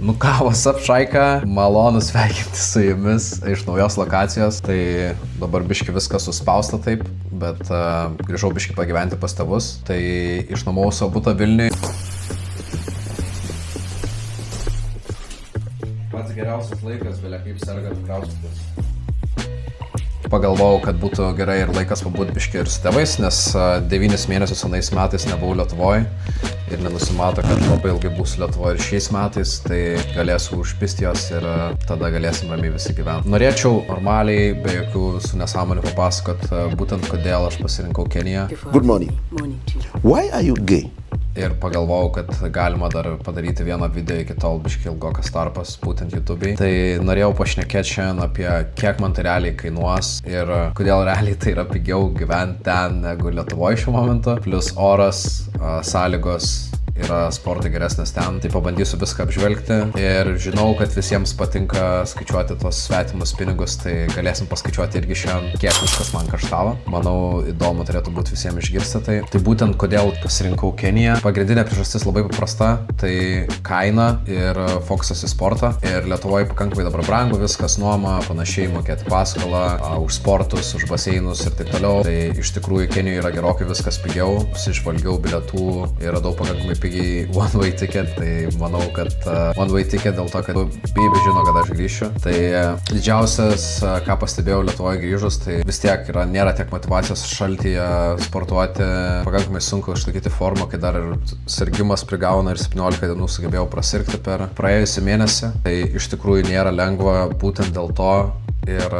Nu ką, what's up, šaika, malonu sveikinti su jumis iš naujos lokacijos, tai dabar biški viskas suspausta taip, bet grįžau biški pagyventi pas tėvus, tai išnuomojau savo butą Vilniui. Pats geriausias laikas, belia kaip sergant kraustytis. Pagalvojau, kad būtų gerai ir laikas pabūti biški ir su tėvais, nes 9 mėnesius senais metais nebuvau Lietuvoje ir nenusimato, kad labai ilgai būsiu Lietuvoje ir šiais metais, tai galėsiu užpisti jos ir tada galėsim ramiai visi gyventi. Norėčiau normaliai, be jokių visų nesąmonių papasakot, būtent kodėl aš pasirinkau Keniją. Good morning. Why are you gay? Ir pagalvojau, kad galima dar padaryti vieną video, iki tol biški ilgokas tarpas, būtent YouTube'ai. Tai norėjau pašnekėti šiandien apie kiek man tai realiai kainuos ir kodėl realiai tai yra pigiau gyventi ten negu Lietuvoje šiuo momentu. Plus oras, sąlygos yra sportai geresnės ten, tai pabandysiu viską apžvelgti ir žinau, kad visiems patinka skaičiuoti tos svetimus pinigus, tai galėsim paskaičiuoti irgi šiandien, kiek viskas man kaštavo. Manau, įdomu turėtų būti visiems išgirsti tai. Tai būtent kodėl pasirinkau Keniją. Pagrindinė priežastis labai paprasta, tai kaina ir fokusas į sportą. Ir Lietuvoje pakankamai dabar brangu viskas, nuoma, panašiai mokėti paskolą, už sportus, už baseinus ir taip toliau. Tai iš tikrųjų Kenijoje yra gerokai viskas pigiau, išvalgiau bilietų ir radau pakankamai pigiai one way ticket, tai manau, kad one way ticket dėl to, kad baby žino, kad aš grįšiu. Tai didžiausias, ką pastebėjau Lietuvoje grįžus, tai vis tiek nėra tiek motyvacijos šaltyje sportuoti, pakankamai sunku išlaikyti formą, kai dar ir sirgimas prigauna ir 17 dienų sugebėjau prasirgti per praėjusį mėnesį. Tai iš tikrųjų nėra lengva būtent dėl to ir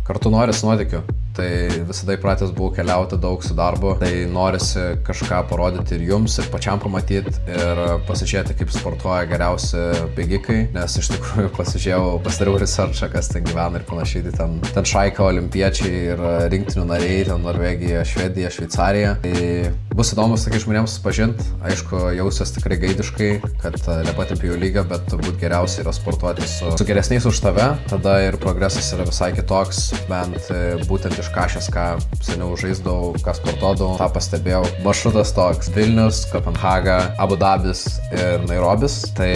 kartu norisi nuotykių. Tai visada įpratęs buvau keliauti daug su darbu, tai norisi kažką parodyti ir jums, ir pačiam pamatyti, ir pasižiūrėti, kaip sportuoja geriausi bėgikai, nes iš tikrųjų pasidariau researchą, kas ten gyvena ir panašiai, tai ten šaika olimpiečiai ir rinktinių nariai, ten Norvegija, Švedija, Šveicarija. Tai bus įdomu su tokiais žmonėms susipažinti, aišku, jausiuos tikrai gaidiškai, kad nepatempė jų lygą, bet turbūt geriausia yra sportuoti su geresniais už tave, tada ir progresas yra visai kitoks, bent būtent iškašęs, ką seniau žaisdavau, ką sportuodavau, tą pastebėjau. Maršrutas toks: Vilnius, Kopenhaga, Abu Dabis ir Nairobis. Tai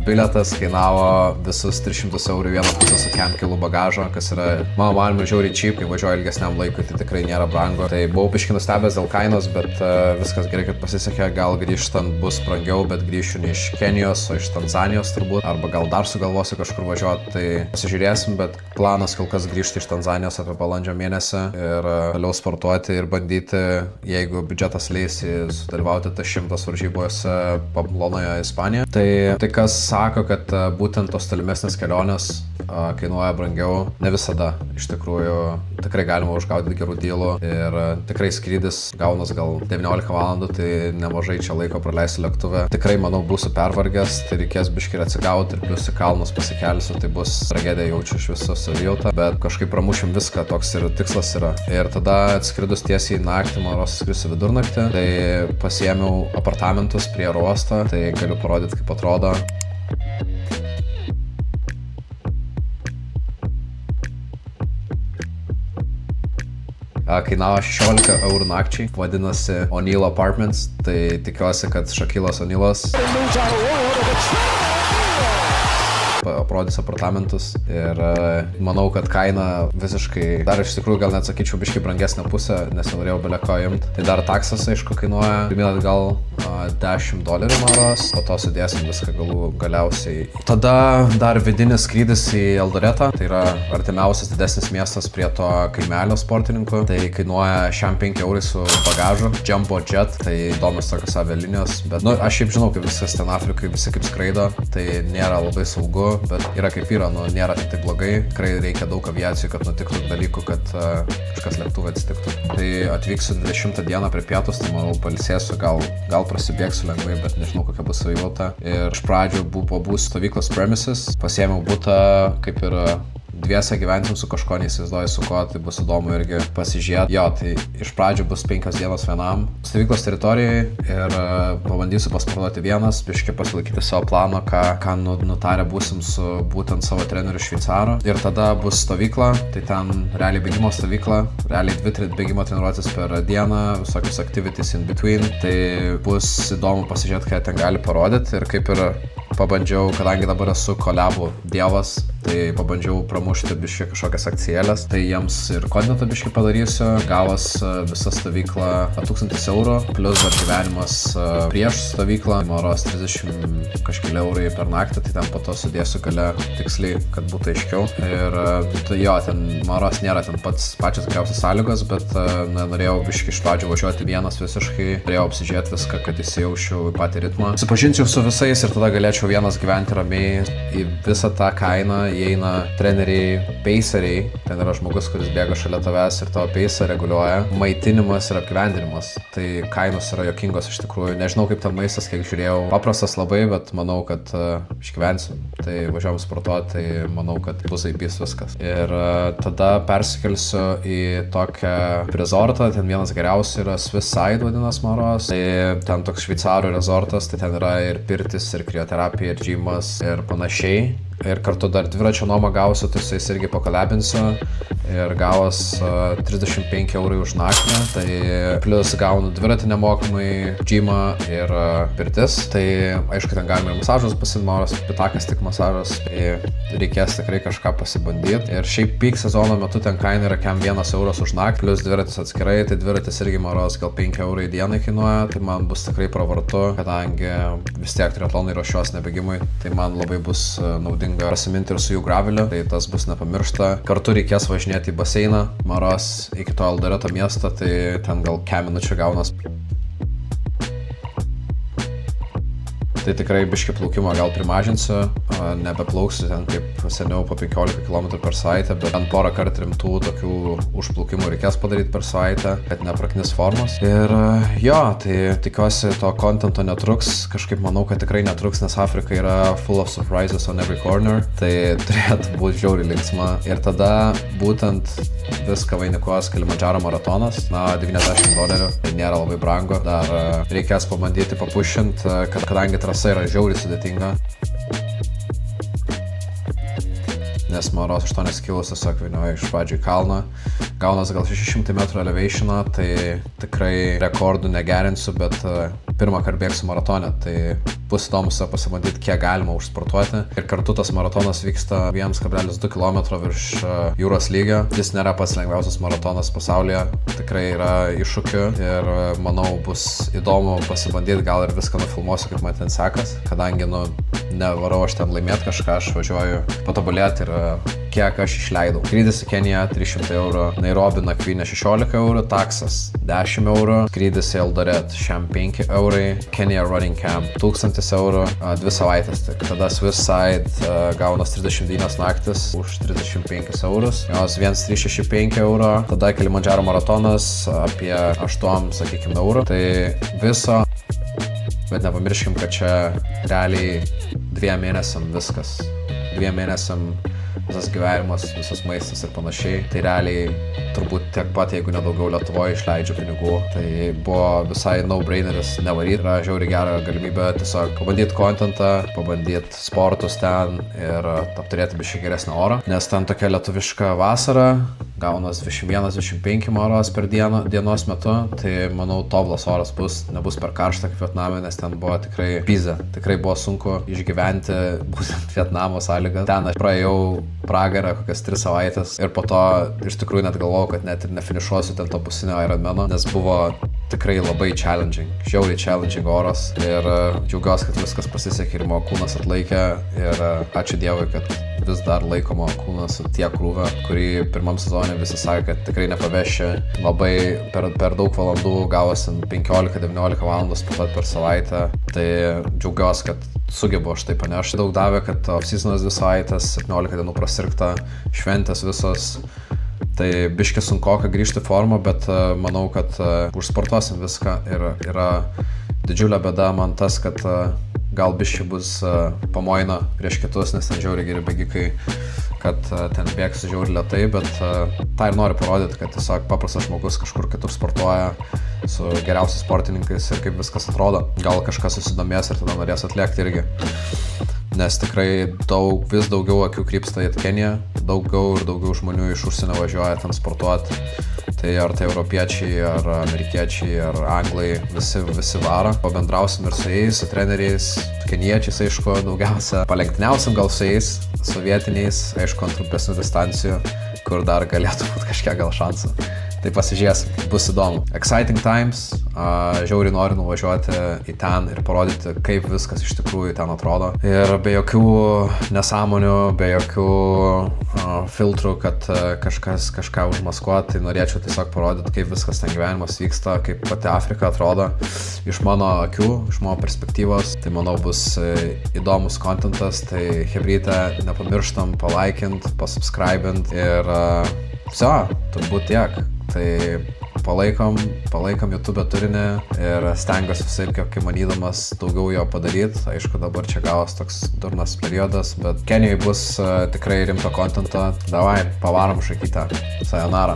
bilietas kainavo visus 300 eurų vieną pusę su kilų bagažo, kas yra, mano manymu, žiauriai cheap, kai važiuoju ilgesniam laikui, tai tikrai nėra brangu. Tai buvau biškį nustebęs dėl kainos, bet viskas gerai, kad pasisekė. Gal grįžtant bus brangiau, bet grįšiu ne iš Kenijos, o iš Tanzanijos turbūt, arba gal dar sugalvosiu kažkur važiuoti, tai pasižiūrėsim, bet planas kol kas grįžti iš Tanzanijos apie balandžio mėnesį ir toliau sportuoti ir bandyti, jeigu biudžetas leis, sudalyvauti tas 100 varžybose Pamplonoje, Ispanijoje. Tai kas sako, kad būtent tos tolimesnės kelionės kainuoja brangiau, ne visada. Iš tikrųjų, tikrai galima užgaudyti gerų dylų ir tikrai skrydis gaunas gal 19 valandų, tai nemažai čia laiko praleisiu lėktuve. Tikrai, manau, būsiu pervargęs, tai reikės biškį atsigauti ir plius į kalnus pasikelsiu, tai bus tragedija, jaučiu iš viso savijautą, bet kažkaip pramušim viską, toks ir tikslas yra. Ir tada atskridus tiesiai naktį, man rodos skrisiu vidurnaktį, tai pasiėmiau apartamentus prie oro uosto, tai galiu parodyti, kaip atrodo. Kainavo 16 eurų nakčiai, vadinasi O'Neill Apartments, tai tikiuosi, kad Shaquilas O'Neallas aprodys apartamentus ir manau, kad kaina visiškai, dar iš tikrųjų gal net sakyčiau biškai brangesnė pusė, nes nenorėjau beleko imti. Tai dar taksas, aišku, kainuoja, pirminat gal $10, man rodos, po to sudėsim viską galiausiai. Tada dar vidinis skrydis į Eldoretą, tai yra artimiausias didesnis miestas prie to kaimelio sportininkų, tai kainuoja šiam 5 eurai su bagažu, Jumbo Jet, tai įdomios tokios avialinijos, bet aš šiaip žinau, kaip viskas ten Afrikai, visi kaip skraido, tai nėra labai saugu, bet yra kaip yra, nėra tik blogai, tikrai reikia daug aviacijų, kad nutiktų dalykų, kad kažkas lėktuvai atsitiktų. Tai atvyksiu 20 dieną prie pietus, tai manau pailsėsiu, gal prasibėgsiu lengvai, bet nežinau, kokia bus savijauta. Ir iš pradžių pabūsiu stovyklos premises, pasiėmiau butą kaip ir dviese gyvensim su kažko, neįsivaizduoju su ko, tai bus įdomu irgi pasižiūrėti. Jo, tai iš pradžių bus 5 dienos vienam stovyklos teritorijai ir pabandysiu pasportuoti vienas, biškį pasilaikyti savo plano, ką nutarę būsim su būtent savo treneriu šveicaru. Ir tada bus stovykla, tai ten realiai bėgimo stovykla, realiai 2 bėgimo treniruotės per dieną, visokios activities in between. Tai bus įdomu pasižiūrėti, ką ten gali parodyti ir kaip ir pabandžiau, kadangi dabar esu kolabų dievas, tai pabandžiau pramušti biškį kažkokias akcijėlės, tai jiems ir kontentą biškį padarysiu, gavas visą stovyklą 1000 eurų, plus dar gyvenimas prieš stovyklą, moros 30 kažkėlė eurai per naktį, tai ten po to sudėsiu gale tiksliai, kad būtų aiškiau. Ir tai jo, ten moros nėra ten pačios geriausios sąlygos, bet norėjau biškį iš pradžių važiuoti vienas visiškai, norėjau apsižiūrėti viską, kad įsijaučiau į patį ritmą. Supažinčiau su visais ir tada galėčiau vienas gyventi ramiai. Į visą tą kainą įeina treneriai, paceriai, ten yra žmogus, kuris bėga šalia tavęs ir tavo pacerą reguliuoja, maitinimas ir apgyvendinimas. Tai kainos yra jokingos iš tikrųjų. Nežinau kaip ten maistas, kiek žiūrėjau. Paprastas labai, bet manau, kad išgyvensim. Tai važiuojam sportuoti, tai manau, kad bus aibys viskas. Ir tada persikelsiu į tokią resortą, ten vienas geriausių yra Swiss Side vadinas moros. Tai ten toks šveicarų resortas, tai ten yra ir pirtis, ir krioterapija, ir gymas, ir panašiai. Ir kartu dar dviračio nuomą gausiu, tai su jais irgi pakolabinsiu. Ir gavos 35 eurai už naktį, tai plus gaunu dviratį nemokamai, gymą ir pirtis. Tai aišku, ten galima ir masažas pasimauras, pitakas tik masažas, tai reikės tikrai kažką pasibandyti. Ir šiaip peak sezono metu ten kaina yra kem 1 euras už naktį, plus dviratis atskirai, tai dviratis irgi maros gal 5 eurai dienai kainuoja, tai man bus tikrai pravartu, kadangi vis tiek triatlonai ruošiuos nebėgimui, tai man labai bus naudinga pasiminti ir su jų graveliu, tai tas bus nepamiršta. Kartu reikės važinėti į baseiną, maros iki to Eldoreto miesto, tai ten gal kem minučių gaunas. Tai tikrai biškį plaukimą gal primažinsiu, nebeplauksiu ten kaip seniau po 15 km per savaitę, bet ant porą kartų rimtų tokių užplaukimų reikės padaryti per savaitę, kad nepraknis formos. Ir jo, tai tikiuosi to kontento netruks, kažkaip manau, kad tikrai netruks, nes Afrika yra full of surprises on every corner, tai turėtų būti žiauriai linksma. Ir tada būtent viską vainikuos Kilimandžaro maratonas, na, $90, tai nėra labai brangu, dar reikės pabandyti papušint, kadangi trasa yra žiauriai sudėtinga. Nes maros 8 kilus tiesiog vainioja iš pradžių į kalną. Gaunas gal 600 metrų elevationą, tai tikrai rekordų negerinsiu, bet pirmą kartą bėgsiu maratone, tai bus įdomu pasibandyti, kiek galima užsportuoti. Ir kartu tas maratonas vyksta 1,2 km virš jūros lygio. Jis nėra pats lengviausias maratonas pasaulyje, tikrai yra iššūkių ir manau bus įdomu pasibandyti, gal ir viską nufilmuosiu, kaip man ten sekas, kadangi nevarau aš ten laimėti kažką, aš važiuoju patobulėti ir kiek aš išleidau. Skrydis į Keniją 300 eurų, Nairobi nakvynė 16 eurų, taksas 10 eurų, skrydis į Eldoret šiam 5 eurai, Kenya Running Camp 1000 eurų, 2 savaitės. Tada Swiss Side gaunas 39 naktis už 35 eurus, jos 1365 eurų, tada Kilimandžaro maratonas apie 8, sakykime, eurų. Tai viso, bet nepamirškim, kad čia realiai 2 mėnesiam viskas. 2 mėnesiam visas gyvenimas, visas maistas ir panašiai. Tai realiai turbūt tiek pat, jeigu nedaugiau Lietuvoje išleidžiu pinigų. Tai buvo visai no-braineris nevaryti. Yra žiauriai gera galimybė tiesiog pabandyti kontentą, pabandyti sportus ten ir apturėti biškį geresnį orą. Nes ten tokia lietuviška vasara, gaunas 21-25 maros per dienos metu, tai manau tobulas oras nebus per karšta kaip Vietname, nes ten buvo tikrai pizė. Tikrai buvo sunku išgyventi būtent Vietnamo sąlygą. Ten aš praėjau pragarą kokias 3 savaitės ir po to iš tikrųjų net galvojau, kad net ir nefinišuosiu ten to pusinio Ironmano, nes buvo tikrai labai challenging, žiauriai challenging oras ir džiaugiuosi, kad viskas pasisekė ir mano kūnas atlaikė ir ačiū Dievui, kad vis dar laikomo kūnas su tiek krūvio, kurį pirmam sezone visi sakė, kad tikrai nepaveši. Labai per daug valandų gavosi 15-19 valandos per savaitę, tai džiaugiuosi, kad sugebu aš tai panešti. Daug davė, kad off-seasonas 2 savaitės, 17 dienų prasirgta, šventės visos. Tai biškį sunkoka grįžti į formą, bet manau, kad užsportuosim viską ir yra didžiulė bėda man tas, kad gal biškį bus pamoina prieš kitus, nes ten žiauriai geri bėgikai, kad ten bėgsiu žiauri lėtai, bet tą ir noriu parodyti, kad tiesiog paprastas žmogus kažkur kitur sportuoja su geriausiais sportininkais ir kaip viskas atrodo. Gal kažkas susidomės ir tada norės atliekti irgi. Nes tikrai vis daugiau akių krypsta į Keniją, daugiau ir daugiau žmonių iš užsienio važiuoja ten sportuoti. Tai ar tai europiečiai, ar amerikiečiai, ar anglai, visi varo. Pabendrausim ir su jais, su treneriais, keniečiais, aišku, daugiausia. Palenktyniausim gal su jais, sovietiniais, aišku, ant trumpesnių distancijų, kur dar galėtų būti kažkiek gal šansų. Tai pasižiūrėsim, bus įdomu. Exciting times, žiauriai noriu nuvažiuoti į ten ir parodyti, kaip viskas iš tikrųjų ten atrodo. Ir be jokių nesąmonių, be jokių filtrų, kad kažkas kažką užmaskuoti, tai norėčiau tiesiog parodyti, kaip viskas ten gyvenimas vyksta, kaip pati Afrika atrodo iš mano akių, iš mano perspektyvos. Tai manau bus įdomus kontentas, tai hebryte nepamirštam palaikint, pasubscribint ir turbūt tiek. Tai palaikom YouTube turinį ir stengiuosi visaip kaip manydamas daugiau jo padaryti. Aišku, dabar čia gavos toks durnas periodas, bet Kenijoje bus tikrai rimto kontento. Davai, pavarom šakytę. Sayonara.